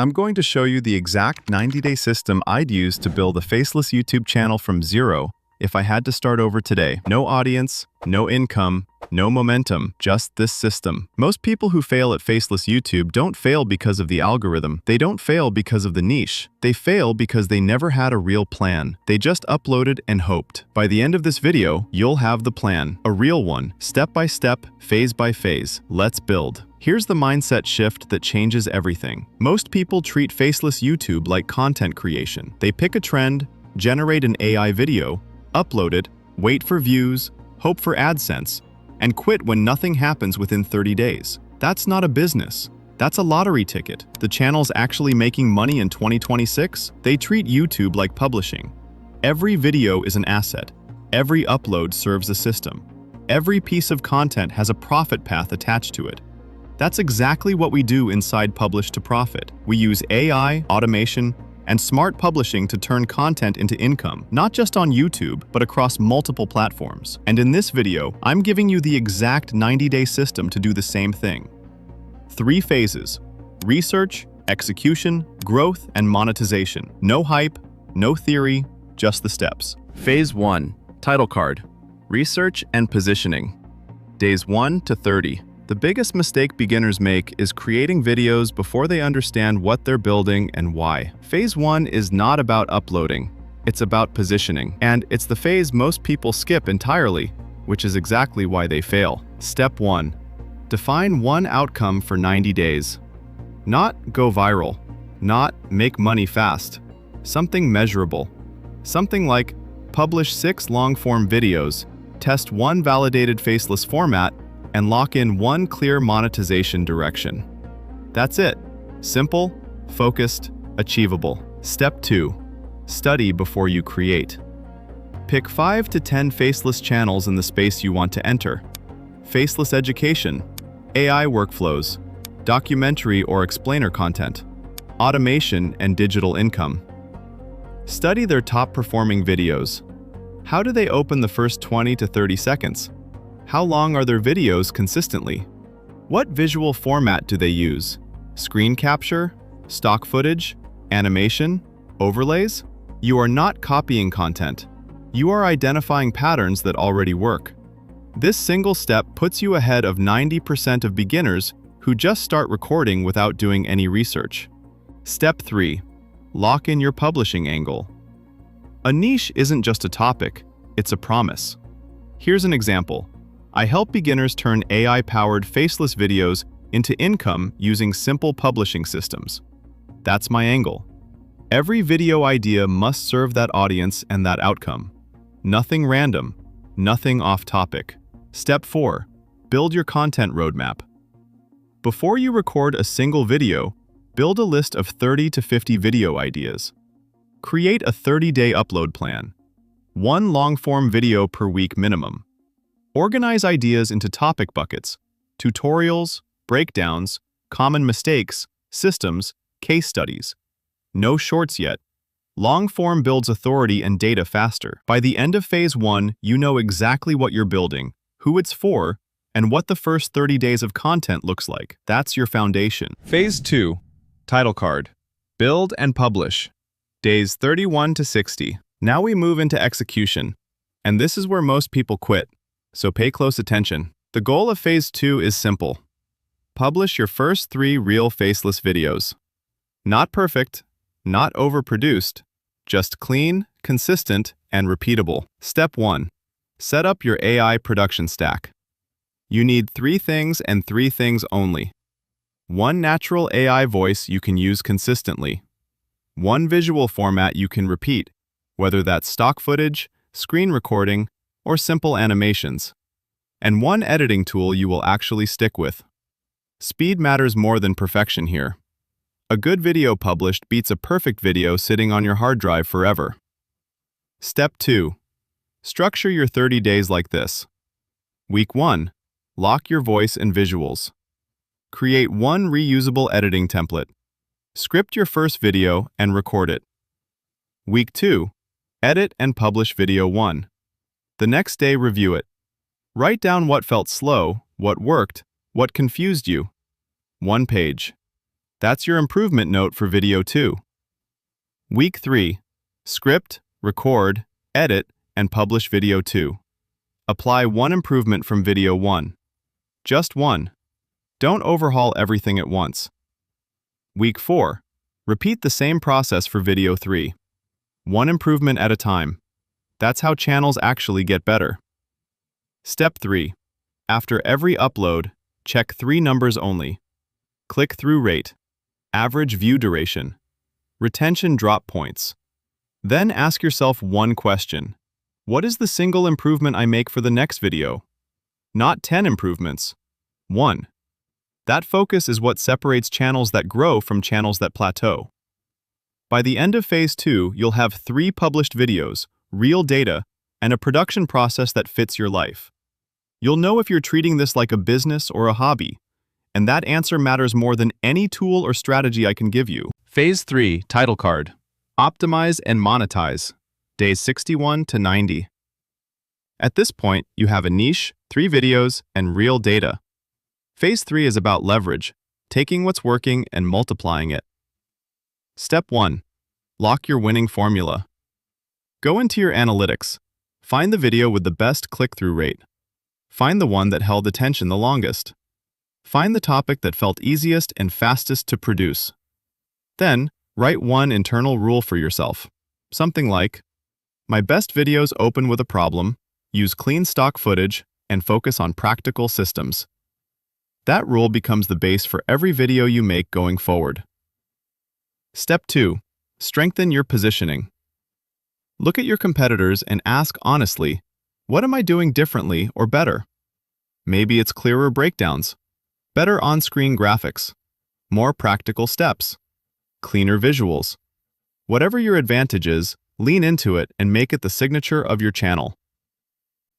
I'm going to show you the exact 90-day system I'd use to build a faceless YouTube channel from zero if I had to start over today. No audience, no income, no momentum, just this system. Most people who fail at faceless YouTube don't fail because of the algorithm. They don't fail because of the niche. They fail because they never had a real plan. They just uploaded and hoped. By the end of this video, you'll have the plan. A real one, step by step, phase by phase. Let's build. Here's the mindset shift that changes everything. Most people treat faceless YouTube like content creation. They pick a trend, generate an AI video, upload it, wait for views, hope for AdSense, and quit when nothing happens within 30 days. That's not a business. That's a lottery ticket. The channel's actually making money in 2026? They treat YouTube like publishing. Every video is an asset. Every upload serves a system. Every piece of content has a profit path attached to it. That's exactly what we do inside Publish to Profit. We use AI, automation, and smart publishing to turn content into income, not just on YouTube, but across multiple platforms. And in this video, I'm giving you the exact 90-day system to do the same thing. 3 phases: research, execution, growth, and monetization. No hype, no theory, just the steps. Phase 1, title card, research and positioning. Days 1 to 30. The biggest mistake beginners make is creating videos before they understand what they're building and why. Phase 1 is not about uploading, it's about positioning. And it's the phase most people skip entirely, which is exactly why they fail. Step 1. Define one outcome for 90 days. Not go viral, not make money fast. Something measurable. Something like publish 6 long-form videos, test 1 validated faceless format, and lock in 1 clear monetization direction. That's it. Simple, focused, achievable. Step 2. Study before you create. Pick 5 to 10 faceless channels in the space you want to enter. Faceless education, AI workflows, documentary or explainer content, automation and digital income. Study their top-performing videos. How do they open the first 20 to 30 seconds? How long are their videos consistently? What visual format do they use? Screen capture? Stock footage? Animation? Overlays? You are not copying content. You are identifying patterns that already work. This single step puts you ahead of 90% of beginners who just start recording without doing any research. Step 3. Lock in your publishing angle. A niche isn't just a topic, it's a promise. Here's an example. I help beginners turn AI-powered faceless videos into income using simple publishing systems. That's my angle. Every video idea must serve that audience and that outcome. Nothing random, nothing off-topic. Step 4. Build your content roadmap. Before you record a single video, build a list of 30 to 50 video ideas. Create a 30-day upload plan. 1 long-form video per week minimum. Organize ideas into topic buckets: tutorials, breakdowns, common mistakes, systems, case studies. No shorts yet. Long-form builds authority and data faster. By the end of phase 1, you know exactly what you're building, who it's for, and what the first 30 days of content looks like. That's your foundation. Phase 2, title card, build and publish. Days 31 to 60. Now we move into execution, and this is where most people quit. So pay close attention. The goal of phase 2 is simple. Publish your first 3 real faceless videos. Not perfect, not overproduced, just clean, consistent, and repeatable. Step 1. Set up your AI production stack. You need 3 things and 3 things only. 1 natural AI voice you can use consistently. 1 visual format you can repeat, whether that's stock footage, screen recording, or simple animations. And 1 editing tool you will actually stick with. Speed matters more than perfection here. A good video published beats a perfect video sitting on your hard drive forever. Step 2. Structure your 30 days like this. Week 1. Lock your voice and visuals. Create 1 reusable editing template. Script your first video and record it. Week 2. Edit and publish video 1. The next day, review it. Write down what felt slow, what worked, what confused you. 1 page. That's your improvement note for video 2. Week 3. Script, record, edit, and publish video 2. Apply one improvement from video 1. Just one. Don't overhaul everything at once. Week 4. Repeat the same process for video 3. One improvement at a time. That's how channels actually get better. Step 3. After every upload, check 3 numbers only: click-through rate, average view duration, retention drop points. Then ask yourself one question: what is the single improvement I make for the next video? Not 10 improvements. 1. That focus is what separates channels that grow from channels that plateau. By the end of Phase 2, you'll have 3 published videos, real data, and a production process that fits your life. You'll know if you're treating this like a business or a hobby, and that answer matters more than any tool or strategy I can give you. Phase 3, title card. Optimize and monetize. Days 61 to 90. At this point, you have a niche, 3 videos, and real data. Phase 3 is about leverage, taking what's working and multiplying it. Step 1. Lock your winning formula. Go into your analytics. Find the video with the best click-through rate. Find the one that held attention the longest. Find the topic that felt easiest and fastest to produce. Then, write one internal rule for yourself. Something like, my best videos open with a problem, use clean stock footage, and focus on practical systems. That rule becomes the base for every video you make going forward. Step 2. Strengthen your positioning. Look at your competitors and ask honestly, what am I doing differently or better? Maybe it's clearer breakdowns, better on-screen graphics, more practical steps, cleaner visuals. Whatever your advantage is, lean into it and make it the signature of your channel.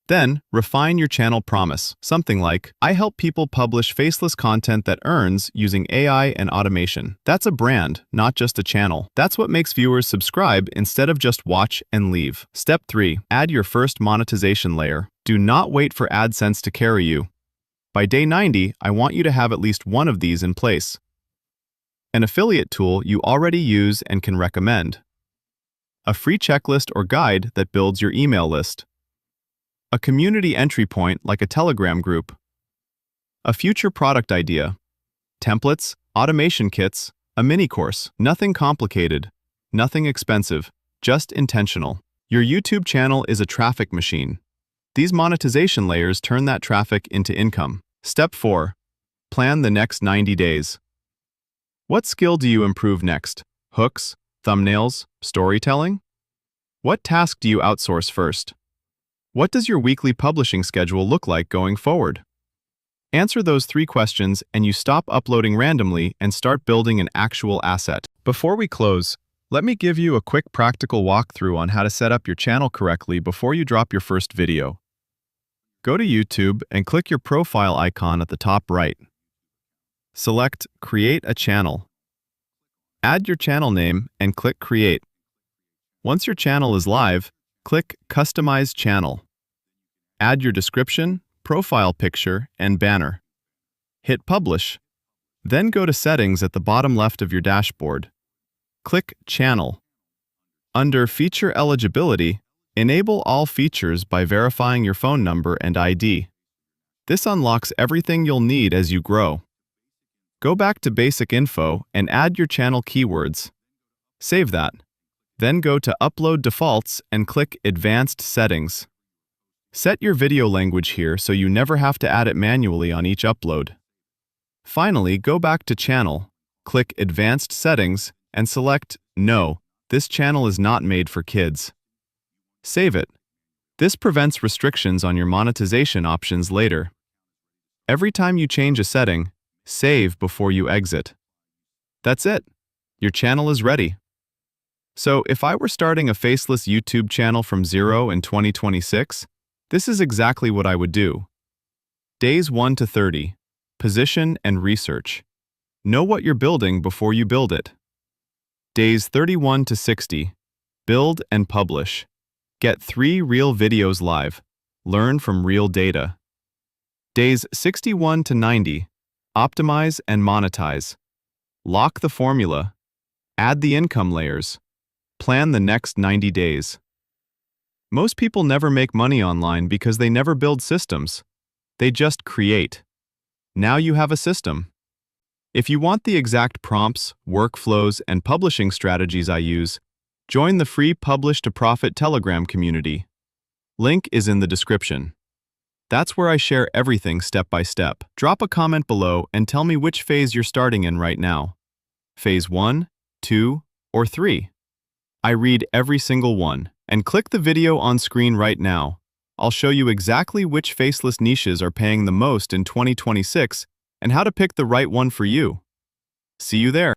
Then, refine your channel promise, something like, I help people publish faceless content that earns using AI and automation. That's a brand, not just a channel. That's what makes viewers subscribe instead of just watch and leave. Step 3. Add your first monetization layer. Do not wait for AdSense to carry you. By day 90, I want you to have at least one of these in place. An affiliate tool you already use and can recommend. A free checklist or guide that builds your email list. A community entry point like a Telegram group. A future product idea. Templates, automation kits, a mini course. Nothing complicated, nothing expensive, just intentional. Your YouTube channel is a traffic machine. These monetization layers turn that traffic into income. Step 4. Plan the next 90 days. What skill do you improve next? Hooks, thumbnails, storytelling? What task do you outsource first? What does your weekly publishing schedule look like going forward? Answer those 3 questions and you stop uploading randomly and start building an actual asset. Before we close, let me give you a quick practical walkthrough on how to set up your channel correctly before you drop your first video. Go to YouTube and click your profile icon at the top right. Select Create a Channel. Add your channel name and click Create. Once your channel is live, click Customize Channel. Add your description, profile picture, and banner. Hit Publish. Then go to Settings at the bottom left of your dashboard. Click Channel. Under Feature Eligibility, enable all features by verifying your phone number and ID. This unlocks everything you'll need as you grow. Go back to Basic Info and add your channel keywords. Save that. Then go to Upload Defaults and click Advanced Settings. Set your video language here so you never have to add it manually on each upload. Finally, go back to Channel, click Advanced Settings, and select No, this channel is not made for kids. Save it. This prevents restrictions on your monetization options later. Every time you change a setting, save before you exit. That's it. Your channel is ready. So, if I were starting a faceless YouTube channel from zero in 2026, this is exactly what I would do. Days 1 to 30. Position and research. Know what you're building before you build it. Days 31 to 60. Build and publish. Get 3 real videos live. Learn from real data. Days 61 to 90. Optimize and monetize. Lock the formula. Add the income layers. Plan the next 90 days. Most people never make money online because they never build systems. They just create. Now you have a system. If you want the exact prompts, workflows, and publishing strategies I use, join the free Publish to Profit Telegram community. Link is in the description. That's where I share everything step by step. Drop a comment below and tell me which phase you're starting in right now. Phase 1, 2, or 3. I read every single one. And click the video on screen right now. I'll show you exactly which faceless niches are paying the most in 2026 and how to pick the right one for you. See you there.